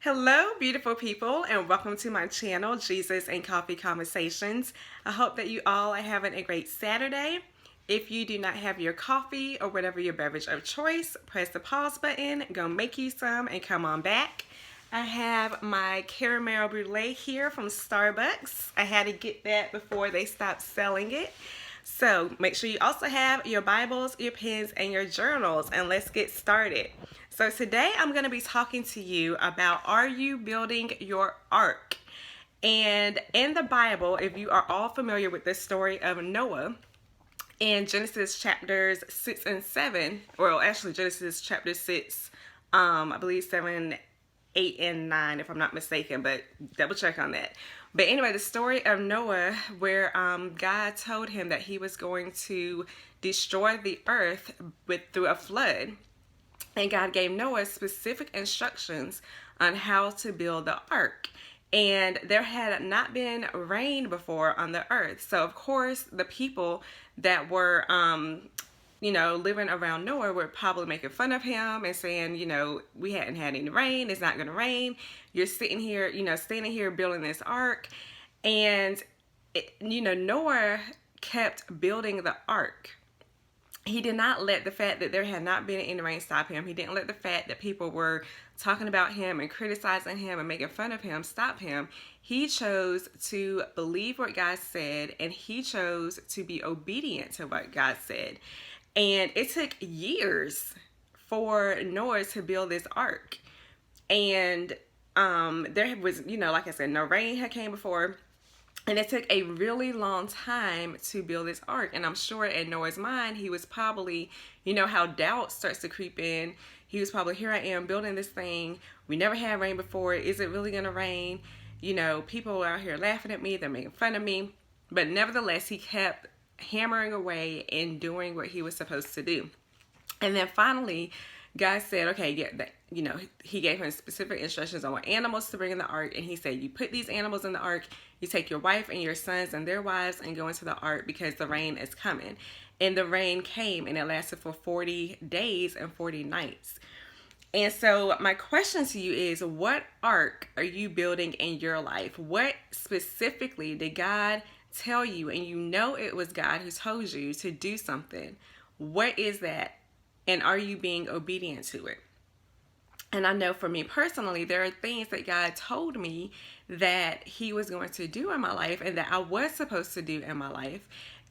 Hello, beautiful people, and welcome to my channel, Jesus and Coffee Conversations. I hope that you all are having a great Saturday. If you do not have your coffee or whatever your beverage of choice, press the pause button, go make you some, and come on back. I have my caramel brulee here from Starbucks. I had to get that before they stopped selling it. So make sure you also have your Bibles, your pens, and your journals, and let's get started. So today I'm going to be talking to you about, are you building your ark? And in the Bible, if you are all familiar with the story of Noah, in Genesis chapters 6 and 7, well, actually Genesis chapter 6, I believe 7, 8, and 9, if I'm not mistaken, but double check on that. But anyway, the story of Noah, where God told him that he was going to destroy the earth through a flood. And God gave Noah specific instructions on how to build the ark. And there had not been rain before on the earth. So, of course, the people that were, living around Noah were probably making fun of him and saying, we hadn't had any rain. It's not going to rain. You're sitting here, standing here building this ark. And, Noah kept building the ark. He did not let the fact that there had not been any rain stop him. He didn't let the fact that people were talking about him and criticizing him and making fun of him stop him. He chose to believe what God said, and he chose to be obedient to what God said. And it took years for Noah to build this ark. And there was, like I said, no rain had came before. And it took a really long time to build this ark. And I'm sure in Noah's mind, he was probably, how doubt starts to creep in. He was probably, here I am building this thing. We never had rain before. Is it really going to rain? People are out here laughing at me. They're making fun of me. But nevertheless, he kept hammering away and doing what he was supposed to do. And then finally, God said, okay, he gave him specific instructions on what animals to bring in the ark. And he said, you put these animals in the ark, you take your wife and your sons and their wives and go into the ark because the rain is coming. And the rain came, and it lasted for 40 days and 40 nights. And so my question to you is, what ark are you building in your life? What specifically did God tell you, and it was God who told you to do something? What is that? And are you being obedient to it? And I know for me personally, there are things that God told me that he was going to do in my life and that I was supposed to do in my life.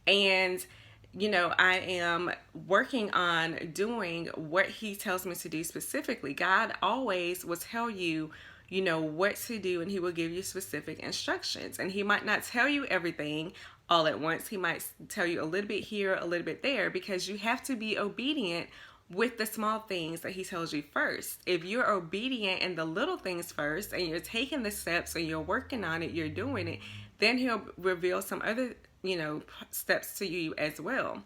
And, I am working on doing what he tells me to do specifically. God always will tell you, what to do, and he will give you specific instructions. And he might not tell you everything all at once. He might tell you a little bit here, a little bit there, because you have to be obedient with the small things that he tells you first. If you're obedient in the little things first, and you're taking the steps and you're working on it, you're doing it, then he'll reveal some other, steps to you as well.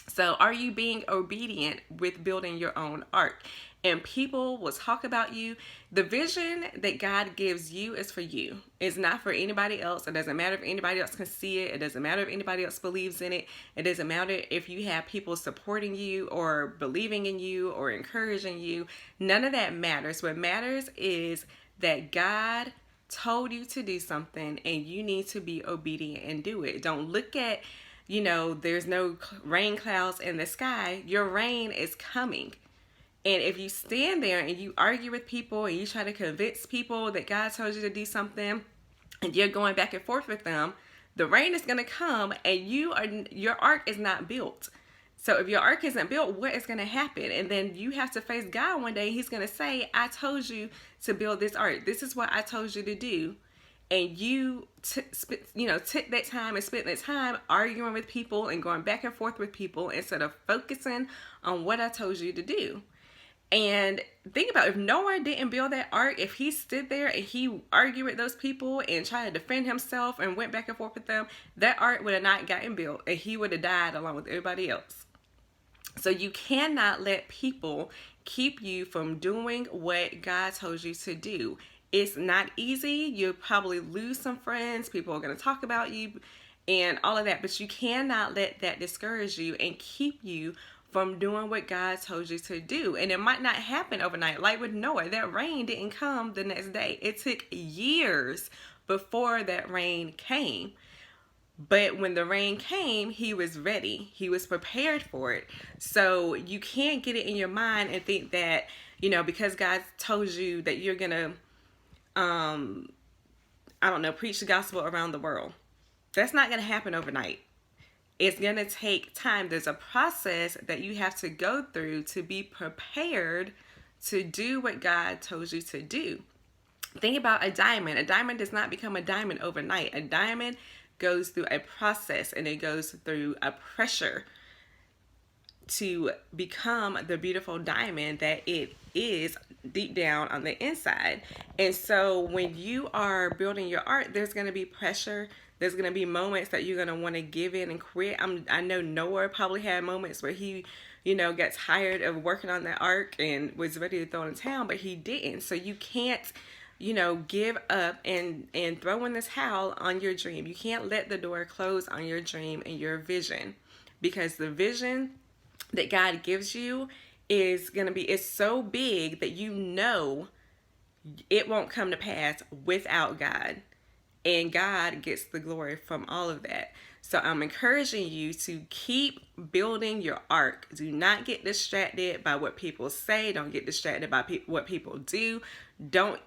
So are you being obedient with building your own ark? And people will talk about you. The vision that God gives you is for you. It's not for anybody else. It doesn't matter if anybody else can see it. It doesn't matter if anybody else believes in it. It doesn't matter if you have people supporting you or believing in you or encouraging you. None of that matters. What matters is that God told you to do something, and you need to be obedient and do it. Don't look at, there's no rain clouds in the sky. Your rain is coming. And if you stand there and you argue with people and you try to convince people that God told you to do something, and you're going back and forth with them, the rain is going to come, and your ark is not built. So if your ark isn't built, what is going to happen? And then you have to face God one day. He's going to say, I told you to build this ark. This is what I told you to do. And you took that time and spent that time arguing with people and going back and forth with people instead of focusing on what I told you to do. And think about, if Noah didn't build that ark, if he stood there and he argued with those people and tried to defend himself and went back and forth with them, that ark would have not gotten built, and he would have died along with everybody else. So you cannot let people keep you from doing what God told you to do. It's not easy. You'll probably lose some friends. People are going to talk about you and all of that, but you cannot let that discourage you and keep you from doing what God told you to do. And it might not happen overnight. Like with Noah, that rain didn't come the next day. It took years before that rain came. But when the rain came, he was ready. He was prepared for it. So you can't get it in your mind and think that, you know, because God told you that you're going to, preach the gospel around the world. That's not going to happen overnight. It's going to take time. There's a process that you have to go through to be prepared to do what God told you to do. Think about a diamond. A diamond does not become a diamond overnight. A diamond goes through a process, and it goes through a pressure to become the beautiful diamond that it is deep down on the inside. And so when you are building your art, there's going to be pressure. There's going to be moments that you're going to want to give in and quit. I know Noah probably had moments where he, got tired of working on that ark and was ready to throw in the towel, but he didn't. So you can't, give up and throw in this towel on your dream. You can't let the door close on your dream and your vision, because the vision that God gives you is so big that it won't come to pass without God. And God gets the glory from all of that. So I'm encouraging you to keep building your ark. Do not get distracted by what people say. Don't get distracted by what people do. Don't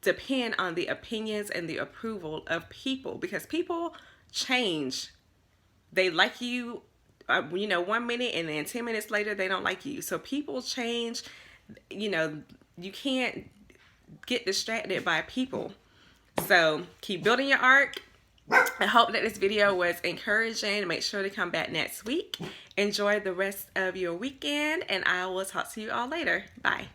depend on the opinions and the approval of people, because people change. They like you, 1 minute, and then 10 minutes later, they don't like you. So people change. You can't get distracted by people. So keep building your ark. I hope that this video was encouraging. Make sure to come back next week. Enjoy the rest of your weekend, and I will talk to you all later. Bye.